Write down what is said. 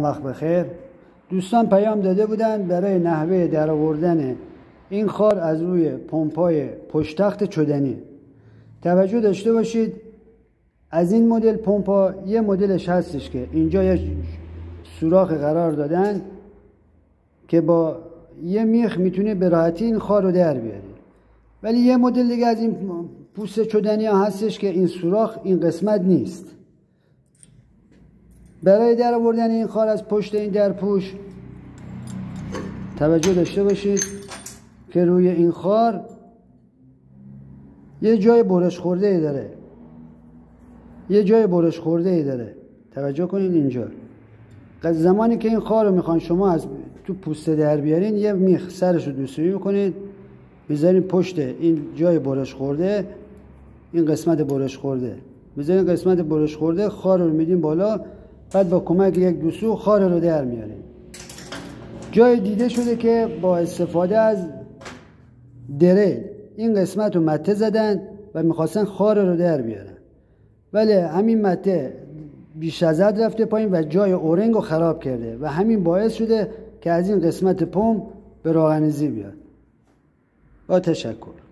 وقت بخیر. دوستان پیام داده بودند برای نحوه درآوردن این خار از روی پمپای پشت تخت چدنی. توجه داشته باشید، از این مدل پمپا یه مدلش هستش که اینجا یه سوراخ قرار دادن که با یه میخ میتونه به راحتی این خار رو در بیاره. ولی یه مدل دیگه از این پوست چدنی ها هستش که این سوراخ این قسمت نیست. برای در آوردن این خار از پشت این درپوش توجه داشته باشید که روی این خار یه جای برش خورده ای داره. توجه کنید اینجا. زمانی که این خار رو میخوان شما از تو پوست در بیارین، یه میخ سرش رو دوستویی میکنید، میذارین پشت این جای برش خورده، این قسمت برش خورده، میذارین قسمت برش خورده، خار رو میدین بالا، بعد با کمک یک دوسو خار رو در میارین. جای دیده شده که با استفاده از دریل این قسمت رو مته زدن و میخواستن خار رو در بیارن، ولی همین مته بیش از حد رفته پایین و جای اورنگ رو خراب کرده و همین باعث شده که از این قسمت پمپ به راه اندازی بیاد. با تشکر.